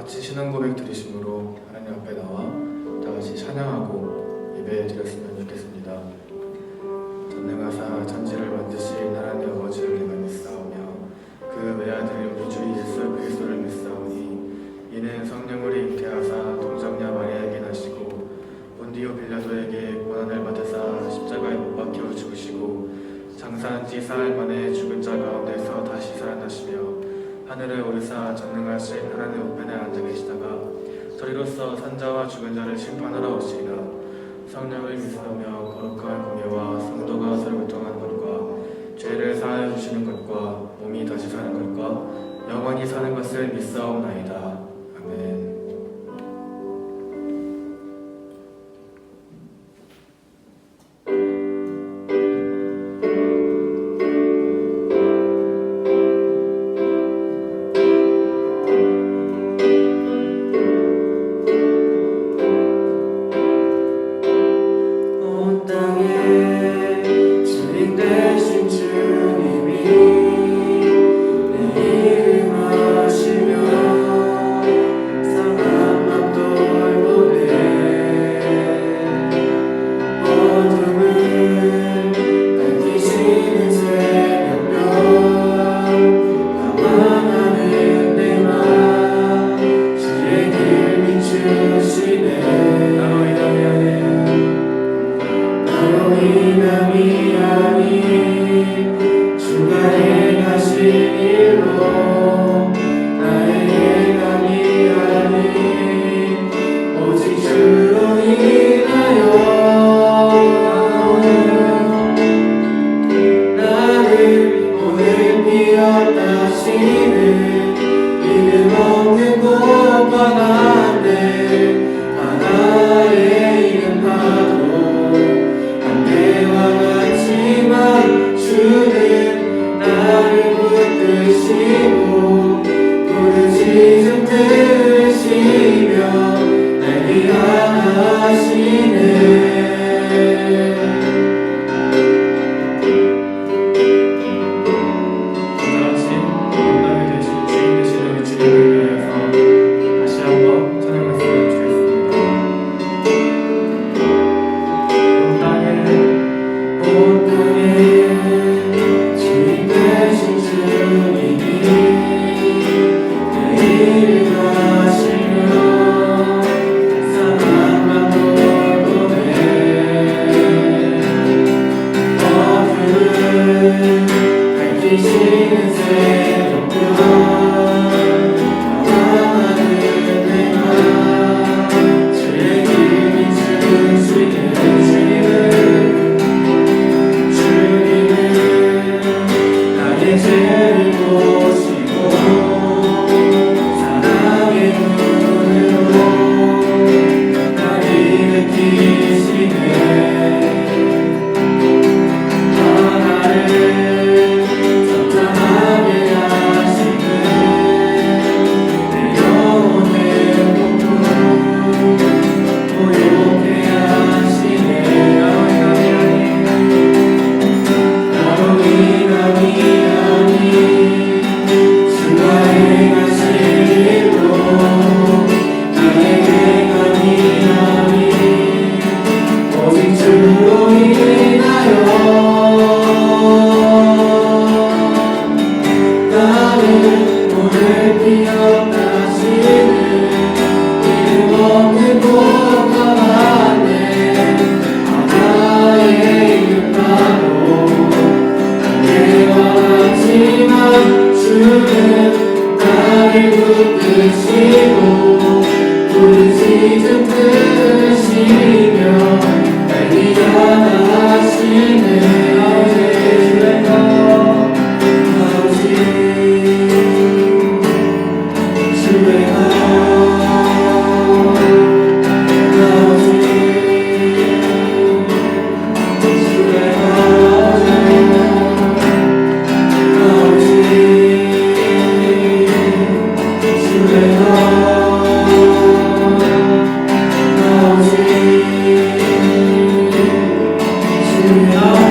같이 신앙 고백 드리심으로 하나님 앞에 나와 다 같이 찬양하고 예배 드렸으면 좋겠습니다. 전능하사 천지를 만드신 하나님 아버지를 내가 믿사오며 그 외아들 우리 주 예수 그리스도를 믿사오니 이는 성령으로 잉태하사 동정녀 마리아에게 나시고 본디오 빌라도에게 고난을 받으사 십자가에 못 박혀 죽으시고 장사한 지 사흘 만에 죽은 자 가운데서 다시 살아나시며 하늘에 오르사 전능하신 하나님 우편에 앉아 계시다가 저리로서 산자와 죽은 자를 심판하러 오시리라. 성령을 믿사오며 거룩한 공예와 성도가 서로 교통하는 것과 죄를 사하여 주시는 것과 몸이 다시 사는 것과 영원히 사는 것을 믿사옵나이다. 아멘.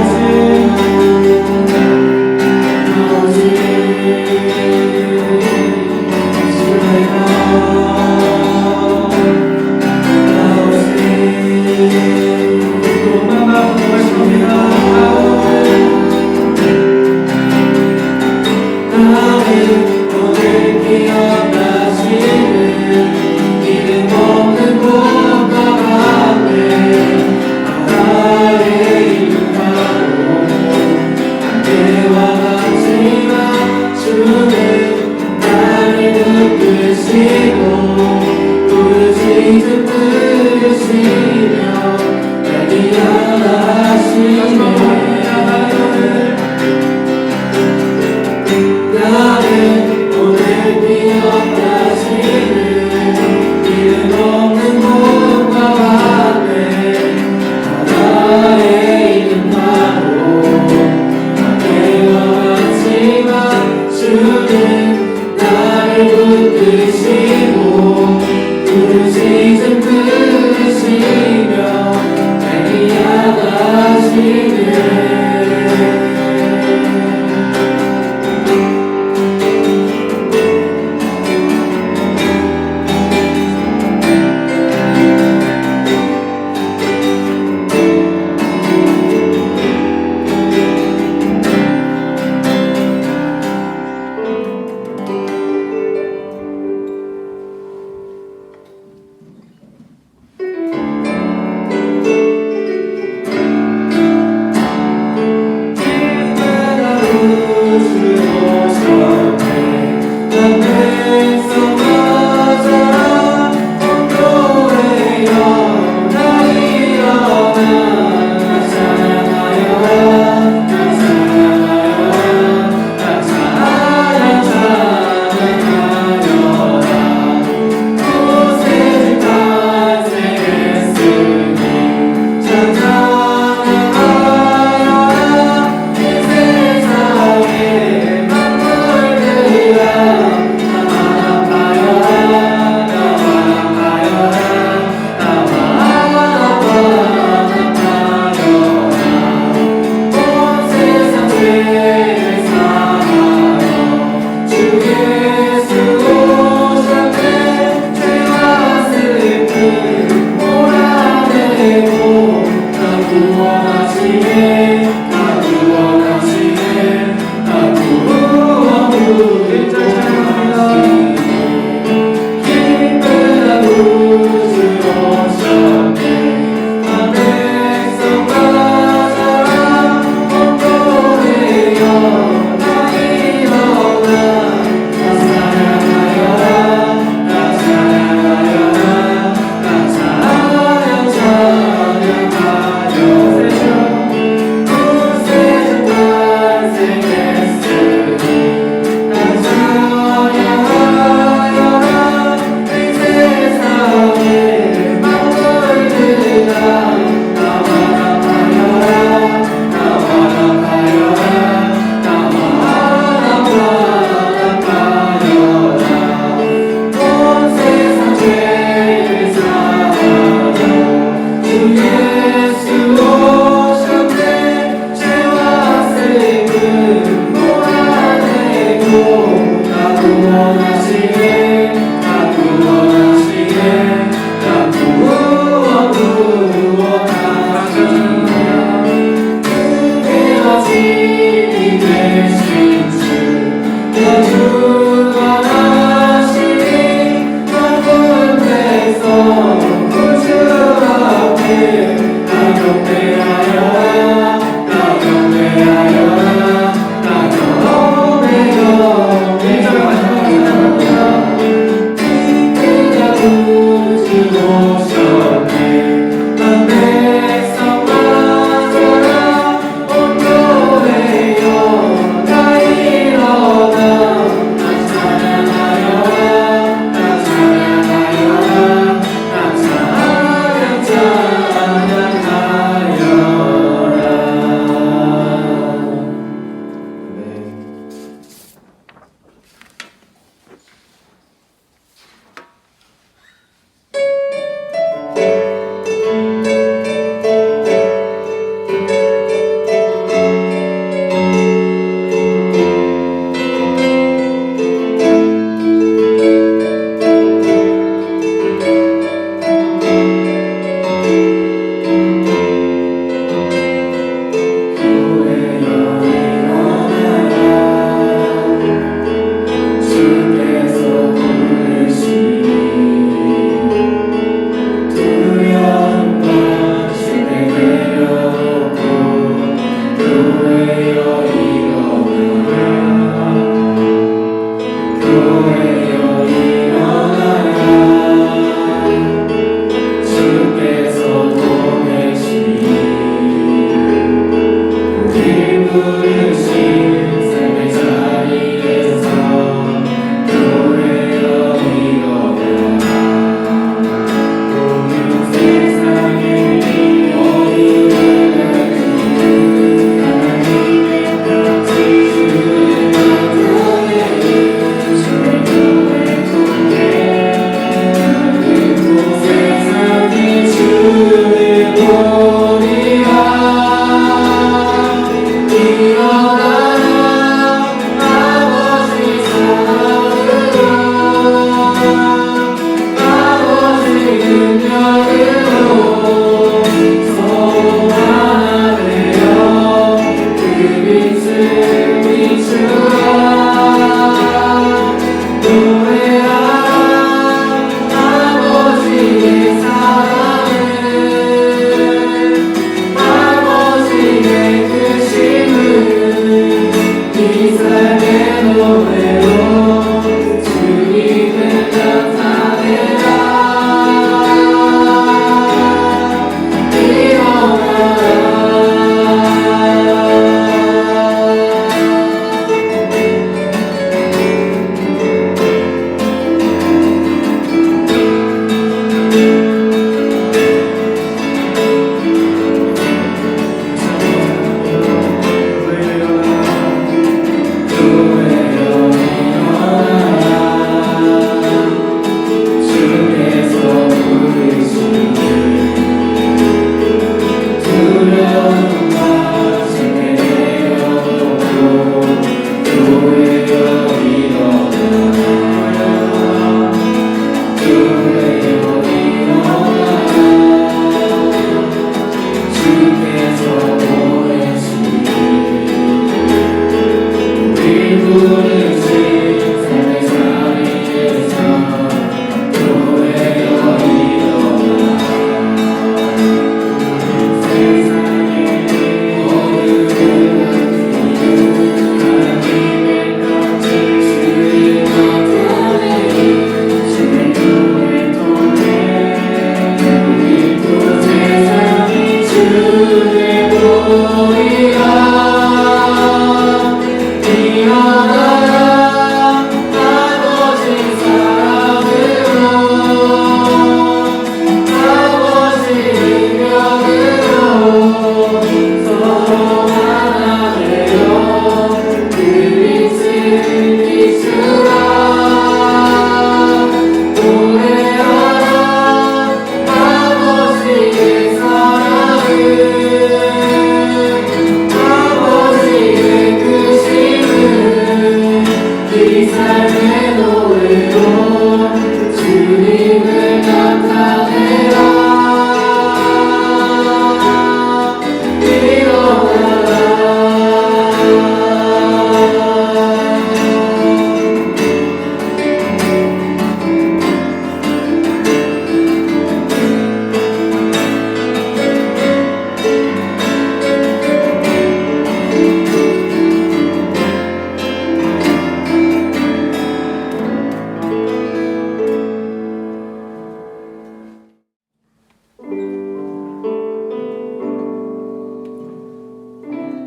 I'll 나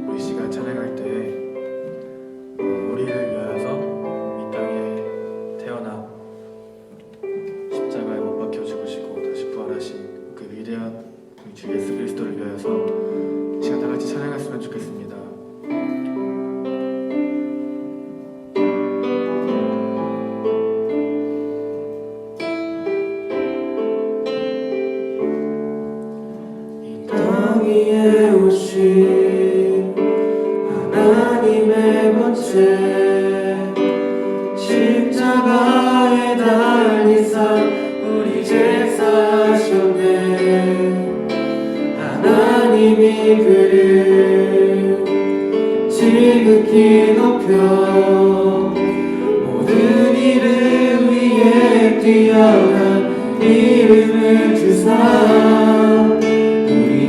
우리 시간 찬양할 때 우리를 위하여서 이 땅에 태어나 십자가에 못 박혀 죽으시고 다시 부활하신 그 위대한 주 예수 그리스도를 위하여서 이 시간 다 같이 찬양했으면 좋겠습니다. 위에 오신 하나님의 본체 십자가에 달리사 우리 제사하셨네. 하나님이 그를 지극히 높여 모든 이름 위에 뛰어난 이름을 주사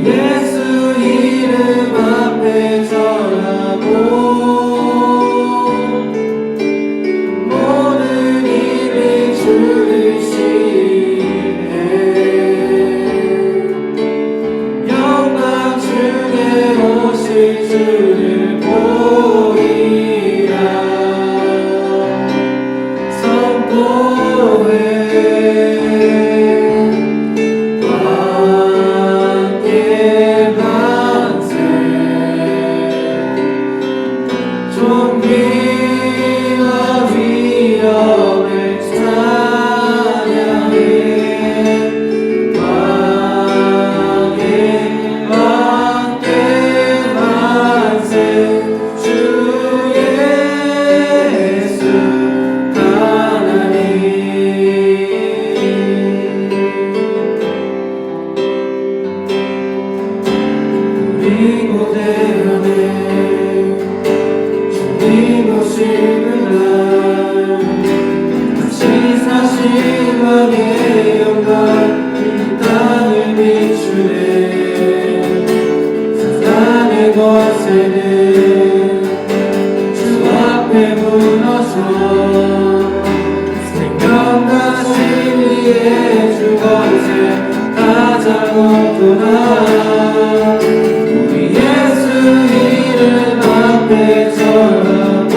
예수 이름 앞에 절하고 모든 입이 주를 시인해. 영광 중에 오실 주를 보이라 선포해. 좀비와 위험을 찬양해. 왕의 왕께 만세 주 예수 하나님. 우리 고대 안에 오시는 날 다시 사신 왕의 영광 이 땅을 비추네. 사단의 권세는 주 앞에 무너져 생명과 진리의 주 권세 가장 높구나. 우리 예수 이름 앞에 절하고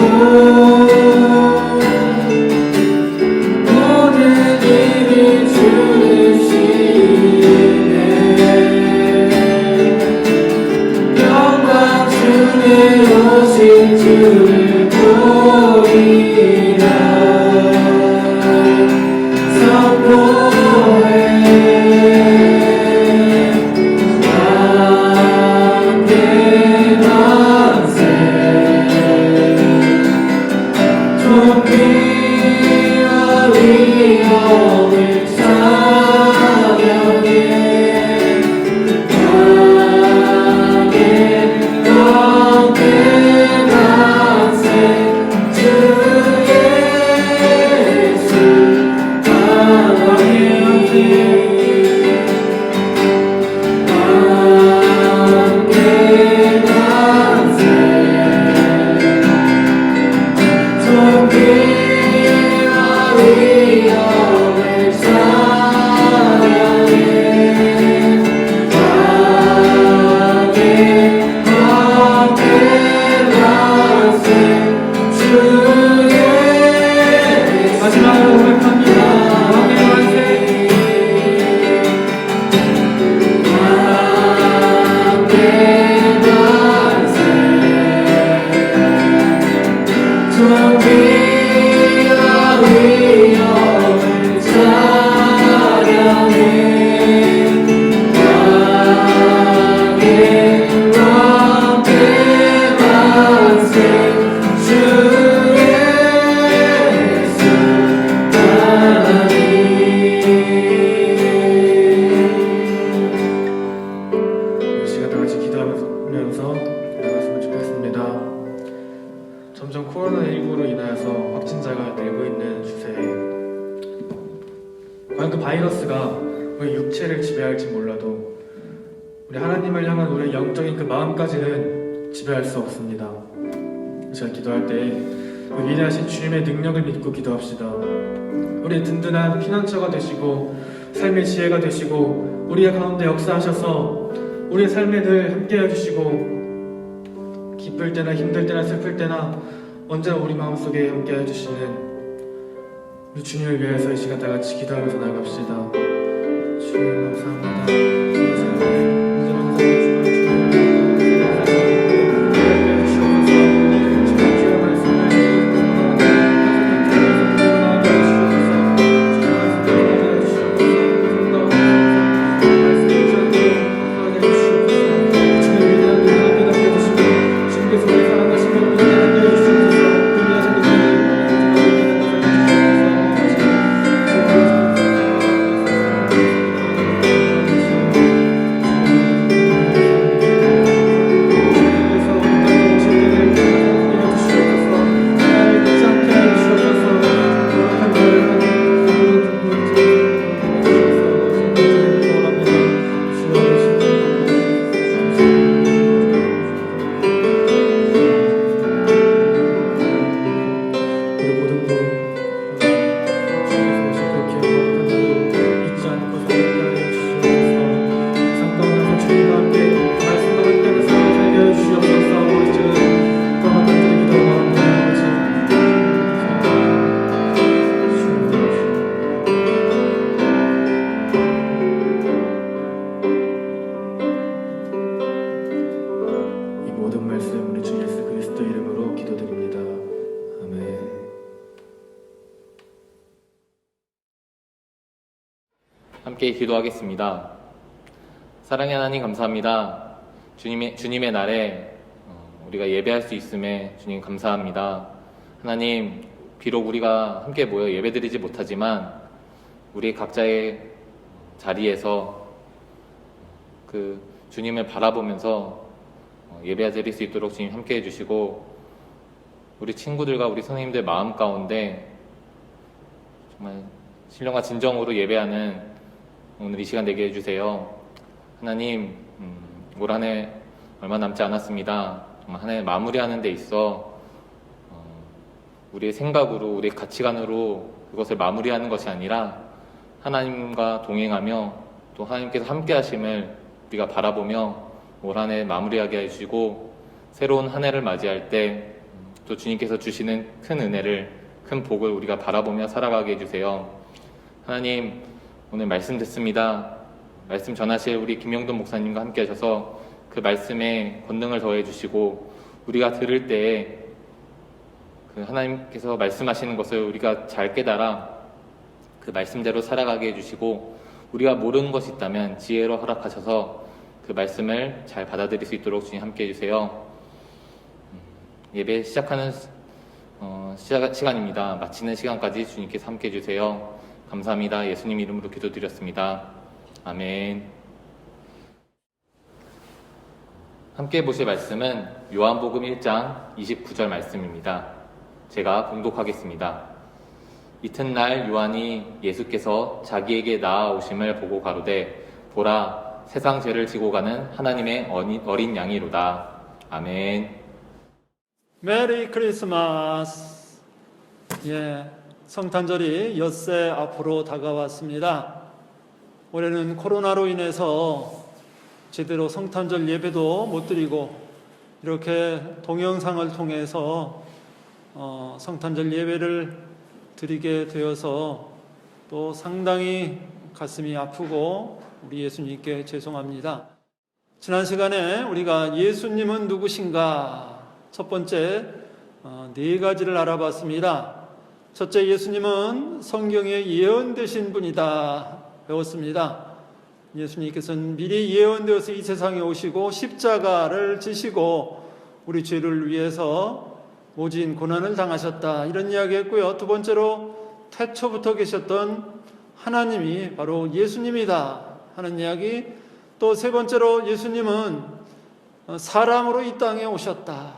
모든 일이 주를 시인해. 영광 중에 오신 주를 보이라 선포해. 왕께 만세 좀비와 위험을 찬양해. 왕의 왕께 만세 주 예수 하나님. 왕께 만세 좀비와 위험을 찬양해. 왕께 만세 주 예수. 마지막으로 고백합니다. 왕의 만세. 왕께 만세 좀비와 위험 어떤 그 바이러스가 우리 육체를 지배할지 몰라도 우리 하나님을 향한 우리의 영적인 그 마음까지는 지배할 수 없습니다. 제가 기도할 때 그 위대하신 주님의 능력을 믿고 기도합시다. 우리의 든든한 피난처가 되시고 삶의 지혜가 되시고 우리의 가운데 역사하셔서 우리의 삶에 늘 함께해 주시고 기쁠 때나 힘들 때나 슬플 때나 언제나 우리 마음속에 함께해 주시는 우리 주님을 위해서 이 시간 다 같이 기도하면서 나갑시다. 주님 감사합니다. 함께 기도하겠습니다. 사랑의 하나님 감사합니다. 주님의 날에 우리가 예배할 수 있음에 주님 감사합니다. 하나님, 비록 우리가 함께 모여 예배드리지 못하지만 우리 각자의 자리에서 그 주님을 바라보면서 예배드릴 수 있도록 주님 함께 해주시고 우리 친구들과 우리 선생님들 마음 가운데 정말 신령과 진정으로 예배하는 오늘 이 시간 되게 해주세요. 하나님, 올 한 해 얼마 남지 않았습니다. 정말 한 해 마무리하는 데 있어 우리의 생각으로, 우리의 가치관으로 그것을 마무리하는 것이 아니라 하나님과 동행하며 또 하나님께서 함께 하심을 우리가 바라보며 올 한 해 마무리하게 해주시고 새로운 한 해를 맞이할 때 또 주님께서 주시는 큰 은혜를, 큰 복을 우리가 바라보며 살아가게 해주세요. 하나님, 오늘 말씀 듣습니다. 말씀 전하실 우리 김영돈 목사님과 함께 하셔서 그 말씀에 권능을 더해 주시고 우리가 들을 때에 그 하나님께서 말씀하시는 것을 우리가 잘 깨달아 그 말씀대로 살아가게 해주시고 우리가 모르는 것이 있다면 지혜로 허락하셔서 그 말씀을 잘 받아들일 수 있도록 주님 함께 해주세요. 예배 시작하는 시간입니다. 마치는 시간까지 주님께서 함께 해주세요. 감사합니다. 예수님 이름으로 기도드렸습니다. 아멘. 함께 보실 말씀은 요한복음 1장 29절 말씀입니다. 제가 봉독하겠습니다. 이튿날 요한이 예수께서 자기에게 나아오심을 보고 가로되 보라, 세상 죄를 지고 가는 하나님의 어린 양이로다. 아멘. 메리 크리스마스. 성탄절이 엿새 앞으로 다가왔습니다. 올해는 코로나로 인해서 제대로 성탄절 예배도 못 드리고 이렇게 동영상을 통해서 성탄절 예배를 드리게 되어서 또 상당히 가슴이 아프고 우리 예수님께 죄송합니다. 지난 시간에 우리가 예수님은 누구신가 첫 번째 네 가지를 알아봤습니다. 첫째, 예수님은 성경에 예언되신 분이다 배웠습니다. 예수님께서는 미리 예언되어서 이 세상에 오시고 십자가를 지시고 우리 죄를 위해서 모진 고난을 당하셨다, 이런 이야기 했고요. 두 번째로 태초부터 계셨던 하나님이 바로 예수님이다 하는 이야기, 또 세 번째로 예수님은 사람으로 이 땅에 오셨다,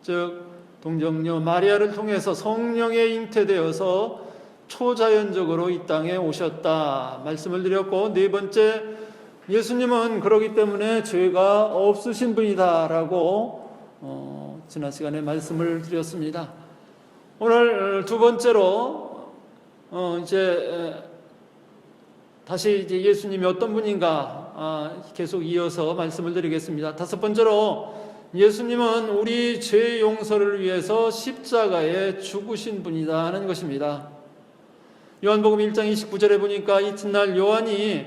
즉 동정녀 마리아를 통해서 성령에 잉태되어서 초자연적으로 이 땅에 오셨다 말씀을 드렸고, 네 번째, 예수님은 그러기 때문에 죄가 없으신 분이다라고 지난 시간에 말씀을 드렸습니다. 오늘 두 번째로 다시 예수님이 어떤 분인가 계속 이어서 말씀을 드리겠습니다. 다섯 번째로, 예수님은 우리 죄 용서를 위해서 십자가에 죽으신 분이다 하는 것입니다. 요한복음 1장 29절에 보니까 이튿날 요한이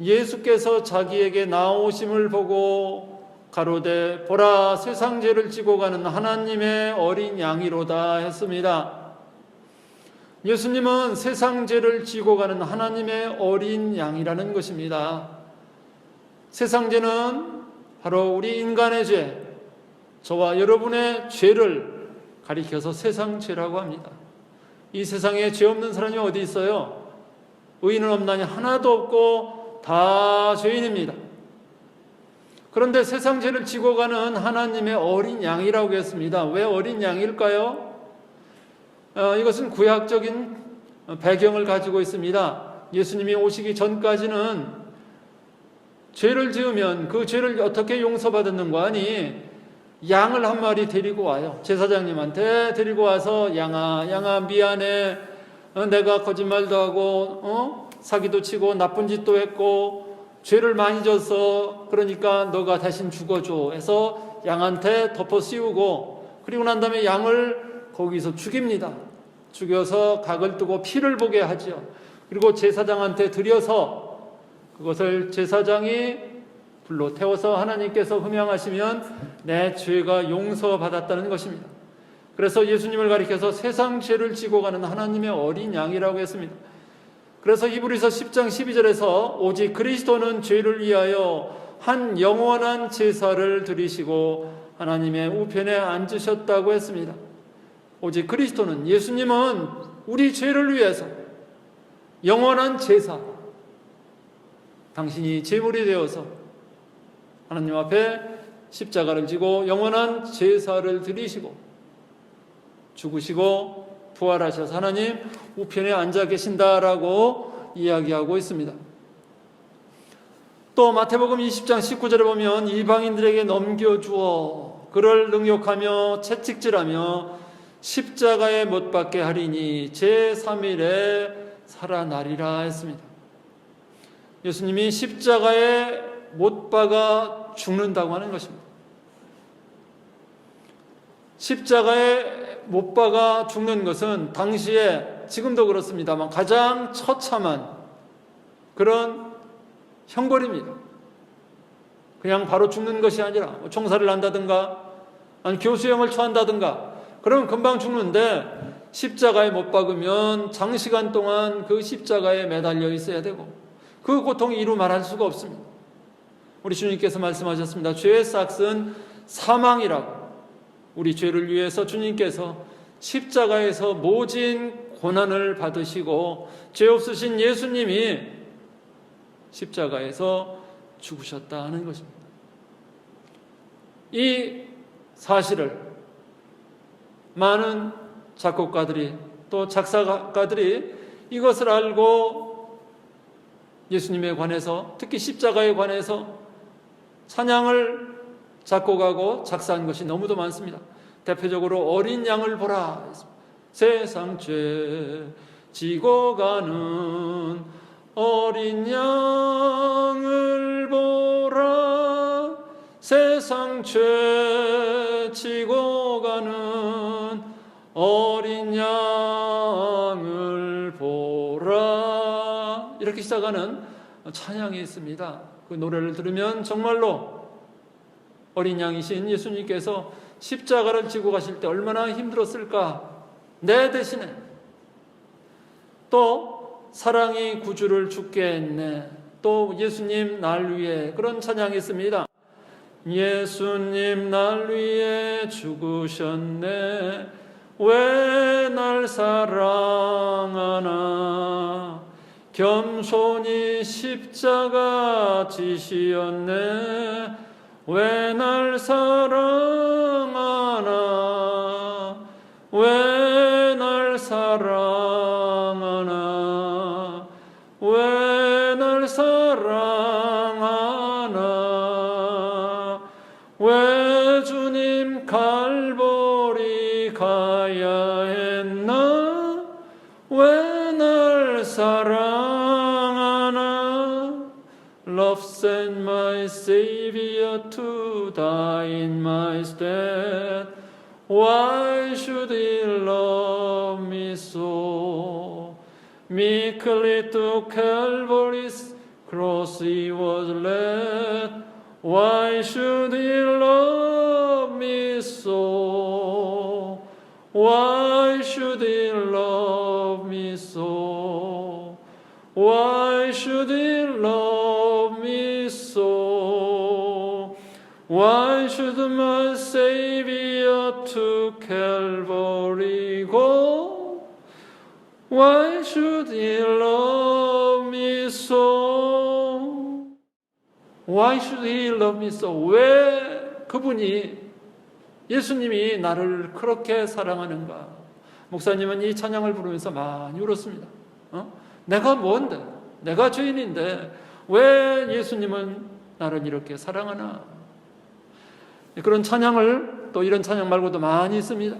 예수께서 자기에게 나오심을 보고 가로되 보라 세상 죄를 지고 가는 하나님의 어린 양이로다 했습니다. 예수님은 세상 죄를 지고 가는 하나님의 어린 양이라는 것입니다. 세상 죄는 바로 우리 인간의 죄, 저와 여러분의 죄를 가리켜서 세상 죄라고 합니다. 이 세상에 죄 없는 사람이 어디 있어요? 의인은 없나니 하나도 없고 다 죄인입니다. 그런데 세상 죄를 지고 가는 하나님의 어린 양이라고 했습니다. 왜 어린 양일까요? 이것은 구약적인 배경을 가지고 있습니다. 예수님이 오시기 전까지는 죄를 지으면 그 죄를 어떻게 용서받았는가 하니 양을 한 마리 데리고 와요. 제사장님한테 데리고 와서 양아 미안해. 내가 거짓말도 하고 사기도 치고 나쁜 짓도 했고 죄를 많이 졌어. 그러니까 너가 대신 죽어줘 해서 양한테 덮어 씌우고, 그리고 난 다음에 양을 거기서 죽입니다. 죽여서 각을 뜨고 피를 보게 하죠. 그리고 제사장한테 드려서 그것을 제사장이 불로 태워서 하나님께서 흠양하시면 내 죄가 용서받았다는 것입니다. 그래서 예수님을 가리켜서 세상 죄를 지고 가는 하나님의 어린 양이라고 했습니다. 그래서 히브리서 10장 12절에서 오직 그리스도는 죄를 위하여 한 영원한 제사를 드리시고 하나님의 우편에 앉으셨다고 했습니다. 오직 그리스도는, 예수님은 우리 죄를 위해서 영원한 제사, 당신이 제물이 되어서 하나님 앞에 십자가를 지고 영원한 제사를 드리시고 죽으시고 부활하셔서 하나님 우편에 앉아 계신다라고 이야기하고 있습니다. 또 마태복음 20장 19절에 보면 이방인들에게 넘겨주어 그를 능욕하며 채찍질하며 십자가에 못 박게 하리니 제3일에 살아나리라 했습니다. 예수님이 십자가에 못 박아 죽는다고 하는 것입니다. 십자가에 못 박아 죽는 것은 당시에, 지금도 그렇습니다만, 가장 처참한 그런 형벌입니다. 그냥 바로 죽는 것이 아니라 총살을 한다든가 아니 교수형을 처한다든가 그러면 금방 죽는데, 십자가에 못 박으면 장시간 동안 그 십자가에 매달려 있어야 되고 그 고통이 이루 말할 수가 없습니다. 우리 주님께서 말씀하셨습니다. 죄의 삭은 사망이라고. 우리 죄를 위해서 주님께서 십자가에서 모진 고난을 받으시고 죄 없으신 예수님이 십자가에서 죽으셨다 하는 것입니다. 이 사실을 많은 작곡가들이 또 작사가들이 이것을 알고 예수님에 관해서, 특히 십자가에 관해서 찬양을 작곡하고 작사한 것이 너무도 많습니다. 대표적으로 어린 양을 보라, 세상 죄 지고 가는 어린 양을 보라, 세상 죄 지고 가는 어린 양을 보라, 이렇게 시작하는 찬양이 있습니다. 그 노래를 들으면 정말로 어린 양이신 예수님께서 십자가를 지고 가실 때 얼마나 힘들었을까. 내 대신에 또 사랑이 구주를 죽게 했네. 또 예수님 날 위해, 그런 찬양이 있습니다. 예수님 날 위해 죽으셨네. 왜 날 사랑하나. 겸손히 십자가 지시었네. 왜 날 사랑하나. 왜 날 사랑하나. 사랑하나? Love sent my Savior to die in my stead. Why should he love me so? Meekly to Calvary's cross he was led. Why should he love me so? Why should he love me so? Why should he love me so? Why should my Savior to Calvary go? Why should he love me so? Why should he love me so? 왜 그분이 예수님이 나를 그렇게 사랑하는가? 목사님은 이 찬양을 부르면서 많이 울었습니다. 내가 뭔데? 내가 죄인인데 왜 예수님은 나를 이렇게 사랑하나? 그런 찬양을 또 이런 찬양 말고도 많이 있습니다.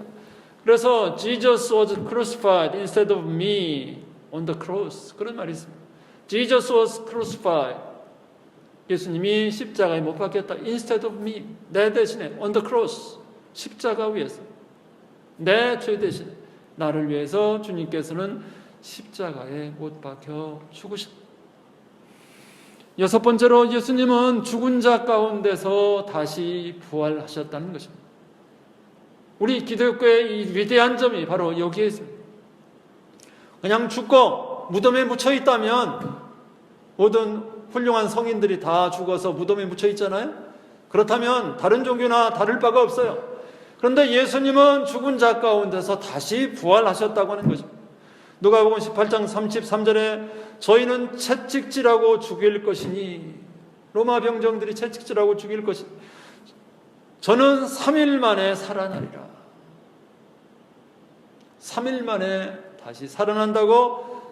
그래서 Jesus was crucified instead of me on the cross. 그런 말이 있습니다. Jesus was crucified. 예수님이 십자가에 못 박혔다. Instead of me. 내 대신에 on the cross. 십자가 위에서. 내 죄 대신에 나를 위해서 주님께서는 십자가에 못 박혀 죽으셨다. 여섯 번째로 예수님은 죽은 자 가운데서 다시 부활하셨다는 것입니다. 우리 기독교의 이 위대한 점이 바로 여기에 있습니다. 그냥 죽고 무덤에 묻혀 있다면 모든 훌륭한 성인들이 다 죽어서 무덤에 묻혀 있잖아요. 그렇다면 다른 종교나 다를 바가 없어요. 그런데 예수님은 죽은 자 가운데서 다시 부활하셨다고 하는 것입니다. 누가복음 18장 33절에 저희는 채찍질하고 죽일 것이니, 로마 병정들이 채찍질하고 죽일 것이니 저는 3일 만에 살아나리라. 3일 만에 다시 살아난다고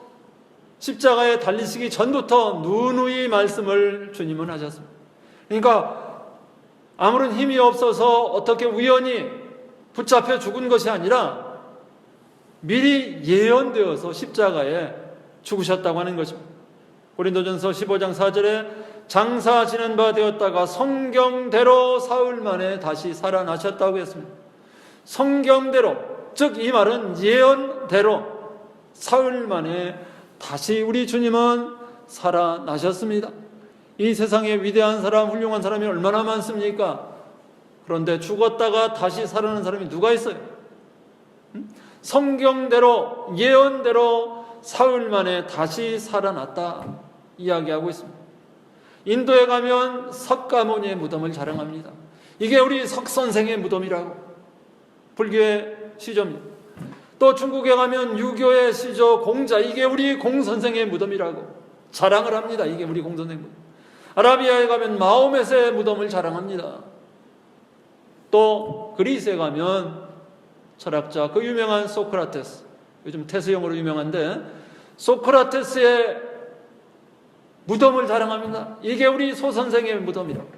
십자가에 달리시기 전부터 누누이 말씀을 주님은 하셨습니다. 그러니까 아무런 힘이 없어서 어떻게 우연히 붙잡혀 죽은 것이 아니라 미리 예언되어서 십자가에 죽으셨다고 하는 것입니다. 고린도전서 15장 4절에 장사 지낸 바 되었다가 성경대로 사흘 만에 다시 살아나셨다고 했습니다. 성경대로, 즉 이 말은 예언대로 사흘 만에 다시 우리 주님은 살아나셨습니다. 이 세상에 위대한 사람, 훌륭한 사람이 얼마나 많습니까? 그런데 죽었다가 다시 살아나는 사람이 누가 있어요? 성경대로, 예언대로 사흘 만에 다시 살아났다 이야기하고 있습니다. 인도에 가면 석가모니의 무덤을 자랑합니다. 이게 우리 석선생의 무덤이라고, 불교의 시조입니다. 또 중국에 가면 유교의 시조 공자, 이게 우리 공선생의 무덤이라고 자랑을 합니다. 이게 우리 공선생 무덤. 아라비아에 가면 마호메트의 무덤을 자랑합니다. 또 그리스에 가면 철학자, 그 유명한 소크라테스, 요즘 테스형으로 유명한데 소크라테스의 무덤을 자랑합니다. 이게 우리 소선생의 무덤이라고.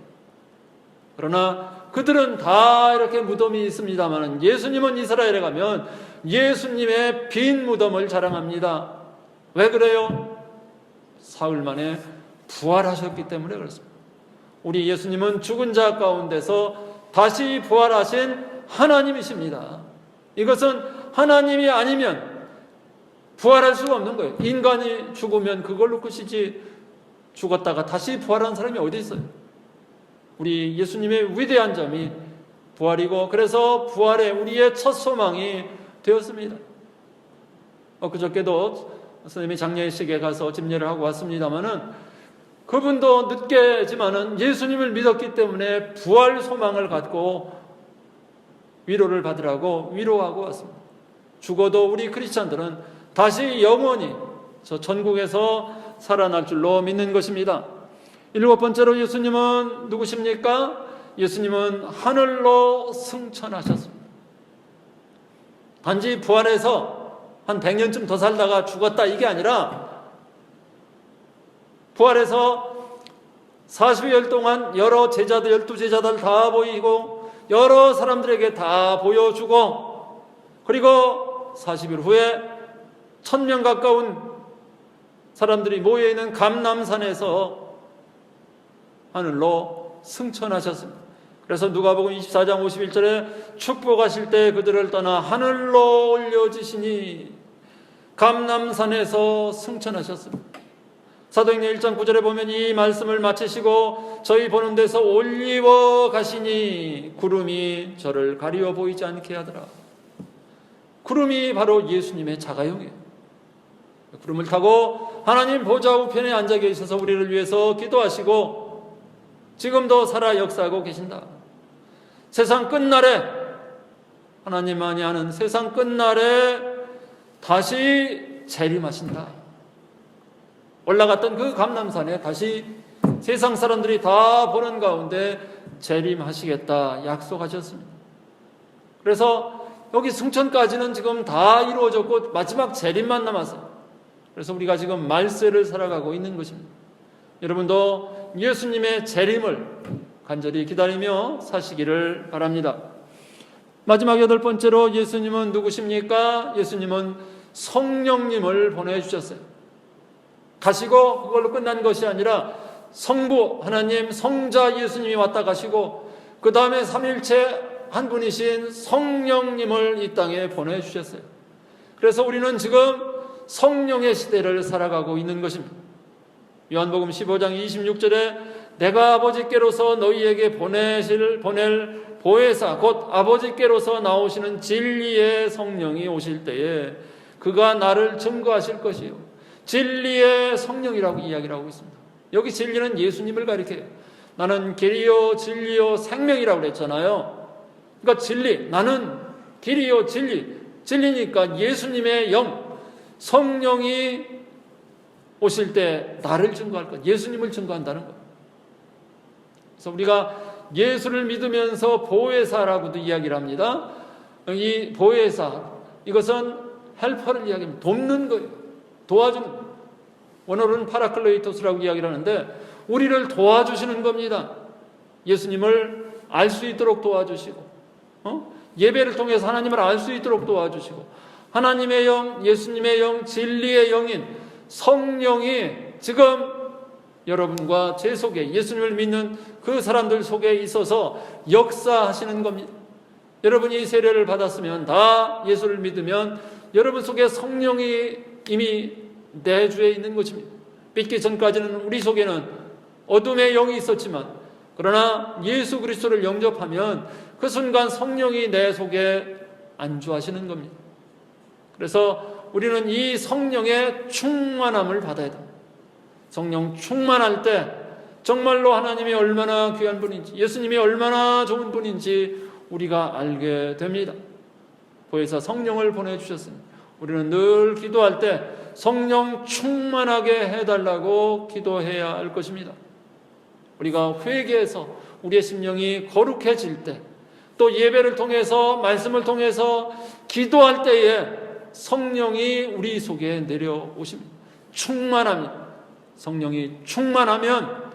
그러나 그들은 다 이렇게 무덤이 있습니다만 예수님은 이스라엘에 가면 예수님의 빈 무덤을 자랑합니다. 왜 그래요? 사흘 만에 부활하셨기 때문에 그렇습니다. 우리 예수님은 죽은 자 가운데서 다시 부활하신 하나님이십니다. 이것은 하나님이 아니면 부활할 수가 없는 거예요. 인간이 죽으면 그걸로 끝이지 죽었다가 다시 부활한 사람이 어디 있어요? 우리 예수님의 위대한 점이 부활이고, 그래서 부활의 우리의 첫 소망이 되었습니다. 그저께도 선생님이 장례식에 가서 집례를 하고 왔습니다마는 그분도 늦게지만은 예수님을 믿었기 때문에 부활 소망을 갖고 위로를 받으라고 위로하고 왔습니다. 죽어도 우리 크리스찬들은 다시 영원히 저 천국에서 살아날 줄로 믿는 것입니다. 일곱 번째로 예수님은 누구십니까? 예수님은 하늘로 승천하셨습니다. 단지 부활해서 한 100년쯤 더 살다가 죽었다 이게 아니라 부활해서 40여일 동안 여러 제자들, 12제자들 다 보이고 여러 사람들에게 다 보여주고, 그리고 40일 후에 1000명 가까운 사람들이 모여있는 감람산에서 하늘로 승천하셨습니다. 그래서 누가복음 24장 51절에 축복하실 때 그들을 떠나 하늘로 올려지시니 감람산에서 승천하셨습니다. 사도행전 1장 9절에 보면 이 말씀을 마치시고 저희 보는 데서 올리워 가시니 구름이 저를 가리워 보이지 않게 하더라. 구름이 바로 예수님의 자가용이에요. 구름을 타고 하나님 보좌 우편에 앉아 계셔서 우리를 위해서 기도하시고 지금도 살아 역사하고 계신다. 세상 끝날에, 하나님만이 아는 세상 끝날에 다시 재림하신다. 올라갔던 그 감람산에 다시 세상 사람들이 다 보는 가운데 재림하시겠다 약속하셨습니다. 그래서 여기 승천까지는 지금 다 이루어졌고 마지막 재림만 남았어요. 그래서 우리가 지금 말세를 살아가고 있는 것입니다. 여러분도 예수님의 재림을 간절히 기다리며 사시기를 바랍니다. 마지막 8번째로 예수님은 누구십니까? 예수님은 성령님을 보내주셨어요. 가시고 그걸로 끝난 것이 아니라 성부 하나님 성자 예수님이 왔다 가시고 그 다음에 삼일체 한 분이신 성령님을 이 땅에 보내주셨어요. 그래서 우리는 지금 성령의 시대를 살아가고 있는 것입니다. 요한복음 15장 26절에 내가 아버지께로서 너희에게 보낼 보혜사 곧 아버지께로서 나오시는 진리의 성령이 오실 때에 그가 나를 증거하실 것이요 진리의 성령이라고 이야기를 하고 있습니다. 여기 진리는 예수님을 가리켜요. 나는 길이요 진리요 생명이라고 그랬잖아요. 그러니까 진리, 나는 길이요 진리니까 예수님의 영, 성령이 오실 때 나를 증거할 것, 예수님을 증거한다는 것. 그래서 우리가 예수를 믿으면서 보혜사라고도 이야기를 합니다. 이 보혜사, 이것은 헬퍼를 이야기합니다. 돕는 거예요. 도와주는, 원어로는 파라클레이토스라고 이야기를 하는데 우리를 도와주시는 겁니다. 예수님을 알 수 있도록 도와주시고 예배를 통해서 하나님을 알 수 있도록 도와주시고 하나님의 영, 예수님의 영, 진리의 영인 성령이 지금 여러분과 제 속에 예수님을 믿는 그 사람들 속에 있어서 역사하시는 겁니다. 여러분이 세례를 받았으면 다 예수를 믿으면 여러분 속에 성령이 이미 내주에 있는 것입니다. 믿기 전까지는 우리 속에는 어둠의 영이 있었지만 그러나 예수 그리스도를 영접하면 그 순간 성령이 내 속에 안주하시는 겁니다. 그래서 우리는 이 성령의 충만함을 받아야 됩니다. 성령 충만할 때 정말로 하나님이 얼마나 귀한 분인지 예수님이 얼마나 좋은 분인지 우리가 알게 됩니다. 보혜사 성령을 보내주셨습니다. 우리는 늘 기도할 때 성령 충만하게 해달라고 기도해야 할 것입니다. 우리가 회개해서 우리의 심령이 거룩해질 때 또 예배를 통해서 말씀을 통해서 기도할 때에 성령이 우리 속에 내려오십니다. 충만합니다. 성령이 충만하면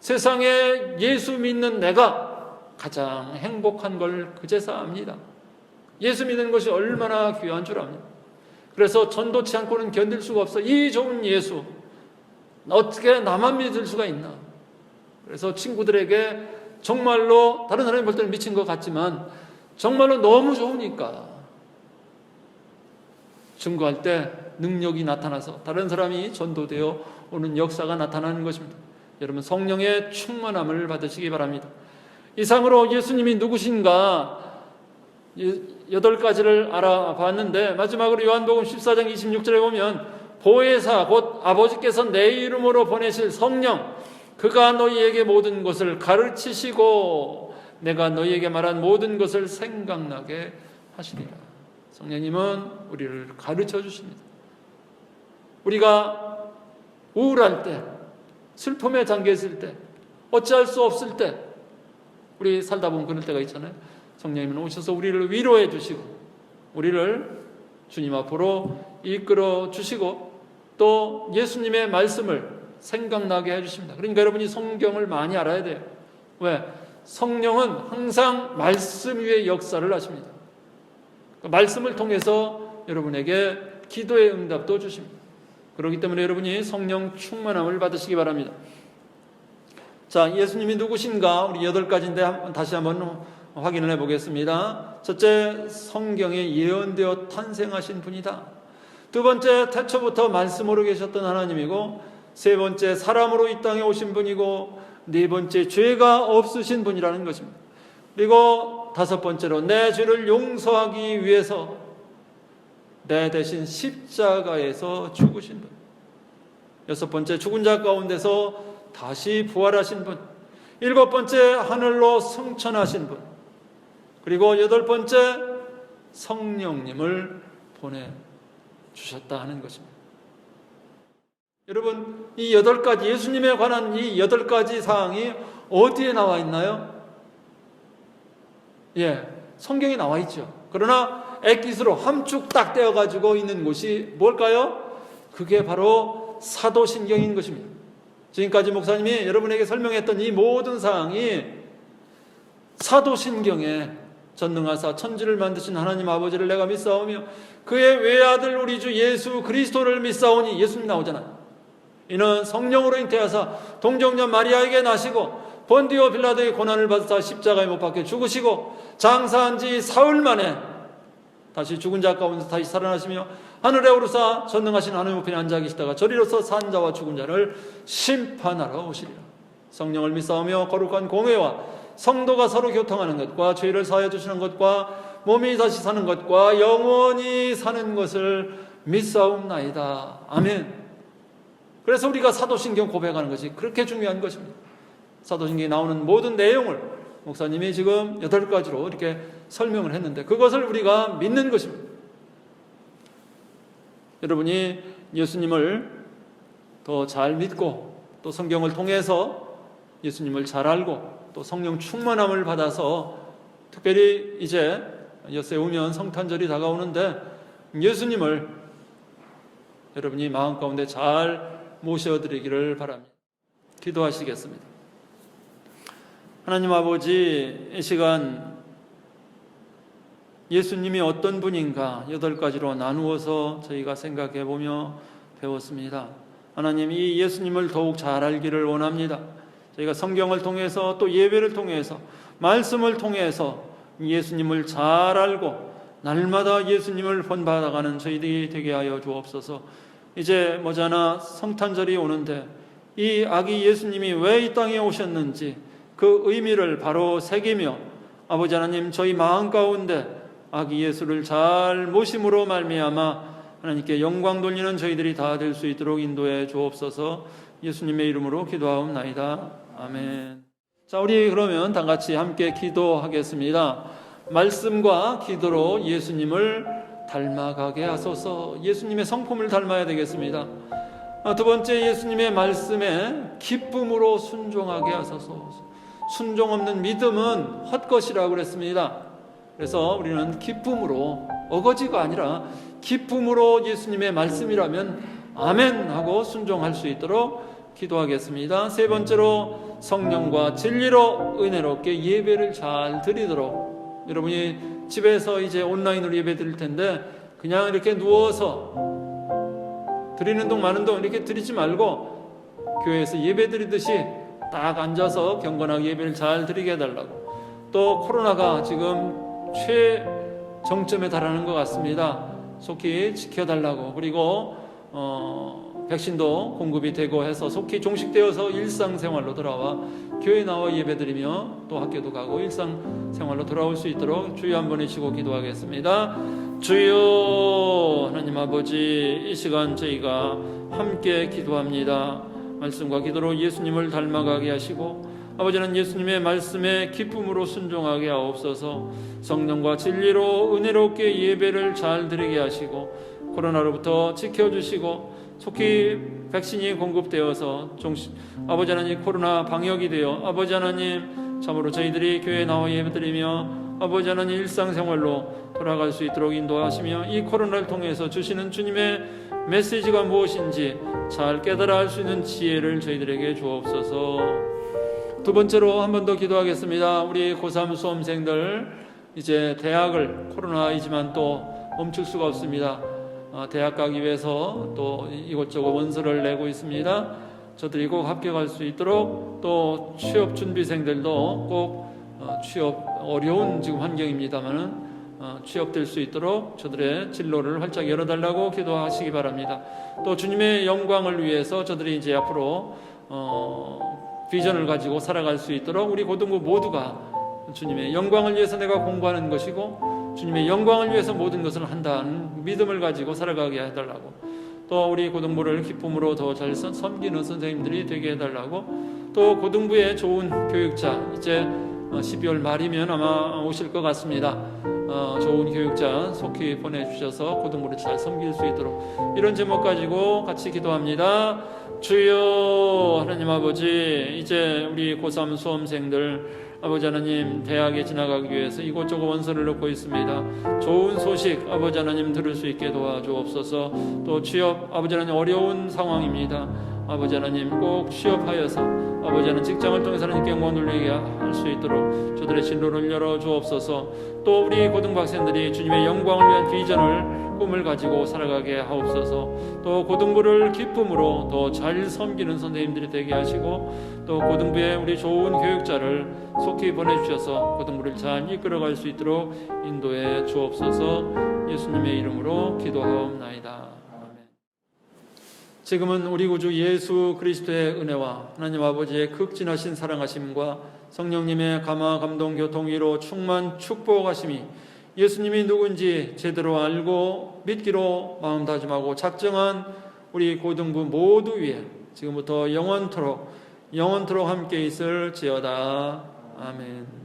세상에 예수 믿는 내가 가장 행복한 걸 그제서 압니다. 예수 믿는 것이 얼마나 귀한 줄 압니다. 그래서 전도치 않고는 견딜 수가 없어. 이 좋은 예수 어떻게 나만 믿을 수가 있나. 그래서 친구들에게 정말로 다른 사람이 볼 때는 미친 것 같지만 정말로 너무 좋으니까 증거할 때 능력이 나타나서 다른 사람이 전도되어 오는 역사가 나타나는 것입니다. 여러분 성령의 충만함을 받으시기 바랍니다. 이상으로 예수님이 누구신가 8가지를 알아봤는데 마지막으로 요한복음 14장 26절에 보면 보혜사 곧 아버지께서 내 이름으로 보내실 성령 그가 너희에게 모든 것을 가르치시고 내가 너희에게 말한 모든 것을 생각나게 하시리라. 성령님은 우리를 가르쳐 주십니다. 우리가 우울할 때 슬픔에 잠겨있을 때 어찌할 수 없을 때 우리 살다 보면 그럴 때가 있잖아요. 성령님은 오셔서 우리를 위로해 주시고 우리를 주님 앞으로 이끌어 주시고 또 예수님의 말씀을 생각나게 해주십니다. 그러니까 여러분이 성경을 많이 알아야 돼요. 왜? 성령은 항상 말씀 위에 역사를 하십니다. 말씀을 통해서 여러분에게 기도의 응답도 주십니다. 그렇기 때문에 여러분이 성령 충만함을 받으시기 바랍니다. 자, 예수님이 누구신가? 우리 8가지인데 다시 한번 확인을 해보겠습니다. 첫째, 성경에 예언되어 탄생하신 분이다. 두 번째, 태초부터 말씀으로 계셨던 하나님이고, 세 번째, 사람으로 이 땅에 오신 분이고, 네 번째, 죄가 없으신 분이라는 것입니다. 그리고 다섯 번째로, 내 죄를 용서하기 위해서 내 대신 십자가에서 죽으신 분. 여섯 번째, 죽은 자 가운데서 다시 부활하신 분. 일곱 번째, 하늘로 승천하신 분. 그리고 여덟 번째, 성령님을 보내주셨다 하는 것입니다. 여러분, 이 8가지, 예수님에 관한 이 8가지 사항이 어디에 나와 있나요? 예, 성경에 나와 있죠. 그러나 엑기스로 함축 딱 떼어가지고 있는 곳이 뭘까요? 그게 바로 사도신경인 것입니다. 지금까지 목사님이 여러분에게 설명했던 이 모든 사항이 사도신경에 전능하사 천지를 만드신 하나님 아버지를 내가 믿사오며 그의 외아들 우리 주 예수 그리스도를 믿사오니, 예수님 나오잖아요. 이는 성령으로 잉태하사 동정녀 마리아에게 나시고 본디오 빌라도의 고난을 받으사 십자가에 못 박혀 죽으시고 장사한 지 사흘 만에 다시 죽은 자 가운데서 다시 살아나시며 하늘에 오르사 전능하신 하나님 우편에 앉아 계시다가 저리로서 산 자와 죽은 자를 심판하러 오시리라. 성령을 믿사오며 거룩한 공회와 성도가 서로 교통하는 것과 죄를 사하여 주시는 것과 몸이 다시 사는 것과 영원히 사는 것을 믿사옵나이다. 아멘. 그래서 우리가 사도신경 고백하는 것이 그렇게 중요한 것입니다. 사도신경에 나오는 모든 내용을 목사님이 지금 8가지로 이렇게 설명을 했는데 그것을 우리가 믿는 것입니다. 여러분이 예수님을 더 잘 믿고 또 성경을 통해서 예수님을 잘 알고 또 성령 충만함을 받아서 특별히 이제 엿새 오면 성탄절이 다가오는데 예수님을 여러분이 마음 가운데 잘 모셔드리기를 바랍니다. 기도하시겠습니다. 하나님 아버지, 이 시간 예수님이 어떤 분인가 8가지로 나누어서 저희가 생각해 보며 배웠습니다. 하나님, 이 예수님을 더욱 잘 알기를 원합니다. 저희가 성경을 통해서 또 예배를 통해서 말씀을 통해서 예수님을 잘 알고 날마다 예수님을 본받아가는 저희들이 되게 하여 주옵소서. 이제 머지않아 성탄절이 오는데 이 아기 예수님이 왜 이 땅에 오셨는지 그 의미를 바로 새기며 아버지 하나님, 저희 마음 가운데 아기 예수를 잘 모심으로 말미암아 하나님께 영광 돌리는 저희들이 다 될 수 있도록 인도해 주옵소서. 예수님의 이름으로 기도하옵나이다. 아멘. 자, 우리 그러면 다 같이 함께 기도하겠습니다. 말씀과 기도로 예수님을 닮아가게 하소서. 예수님의 성품을 닮아야 되겠습니다. 두 번째, 예수님의 말씀에 기쁨으로 순종하게 하소서. 순종 없는 믿음은 헛것이라고 그랬습니다. 그래서 우리는 기쁨으로, 어거지가 아니라 기쁨으로 예수님의 말씀이라면 아멘 하고 순종할 수 있도록 기도하겠습니다. 세 번째로, 성령과 진리로 은혜롭게 예배를 잘 드리도록, 여러분이 집에서 이제 온라인으로 예배 드릴 텐데 그냥 이렇게 누워서 드리는 동 마는 동 이렇게 드리지 말고 교회에서 예배 드리듯이 딱 앉아서 경건하게 예배를 잘 드리게 해달라고. 또 코로나가 지금 최정점에 달하는 것 같습니다. 속히 지켜달라고. 그리고 백신도 공급이 되고 해서 속히 종식되어서 일상생활로 돌아와 교회 나와 예배드리며 또 학교도 가고 일상생활로 돌아올 수 있도록 주여 한번 외치고 기도하겠습니다. 주여, 하나님 아버지, 이 시간 저희가 함께 기도합니다. 말씀과 기도로 예수님을 닮아가게 하시고 아버지는 예수님의 말씀에 기쁨으로 순종하게 하옵소서. 성령과 진리로 은혜롭게 예배를 잘 드리게 하시고 코로나로부터 지켜주시고 속히 백신이 공급되어서 아버지 하나님 코로나 방역이 되어 아버지 하나님 참으로 저희들이 교회에 나와 예배드리며 아버지 하나님 일상생활로 돌아갈 수 있도록 인도하시며 이 코로나를 통해서 주시는 주님의 메시지가 무엇인지 잘 깨달아 알 수 있는 지혜를 저희들에게 주옵소서. 두 번째로 한 번 더 기도하겠습니다. 우리 고3 수험생들 이제 대학을 코로나이지만 또 멈출 수가 없습니다. 대학 가기 위해서 또 이것저것 원서를 내고 있습니다. 저들이 꼭 합격할 수 있도록, 또 취업 준비생들도 꼭 취업 어려운 지금 환경입니다만은 취업될 수 있도록 저들의 진로를 활짝 열어달라고 기도하시기 바랍니다. 또 주님의 영광을 위해서 저들이 이제 앞으로 비전을 가지고 살아갈 수 있도록 우리 고등부 모두가 주님의 영광을 위해서 내가 공부하는 것이고 주님의 영광을 위해서 모든 것을 한다는 믿음을 가지고 살아가게 해달라고, 또 우리 고등부를 기쁨으로 더 잘 섬기는 선생님들이 되게 해달라고, 또 고등부의 좋은 교육자, 이제 12월 말이면 아마 오실 것 같습니다. 좋은 교육자 속히 보내주셔서 고등부를 잘 섬길 수 있도록, 이런 제목 가지고 같이 기도합니다. 주여 하나님 아버지, 이제 우리 고3 수험생들 아버지 하나님 대학에 지나가기 위해서 이곳저곳 원서를 넣고 있습니다. 좋은 소식 아버지 하나님 들을 수 있게 도와주옵소서. 또 취업 아버지 하나님 어려운 상황입니다. 아버지 하나님 꼭 취업하여서 아버지 하나님 직장을 통해서 하나님께 영광 돌리게 할 수 있도록 저들의 진로를 열어주옵소서. 또 우리 고등부 학생들이 주님의 영광을 위한 비전을 꿈을 가지고 살아가게 하옵소서. 또 고등부를 기쁨으로 더 잘 섬기는 선생님들이 되게 하시고, 또 고등부에 우리 좋은 교육자를 속히 보내주셔서 고등부를 잘 이끌어갈 수 있도록 인도해 주옵소서. 예수님의 이름으로 기도하옵나이다. 지금은 우리 구주 예수 그리스도의 은혜와 하나님 아버지의 극진하신 사랑하심과 성령님의 감화 감동 교통위로 충만 축복하심이 예수님이 누군지 제대로 알고 믿기로 마음 다짐하고 작정한 우리 고등부 모두 위에 지금부터 영원토록 함께 있을지어다. 아멘.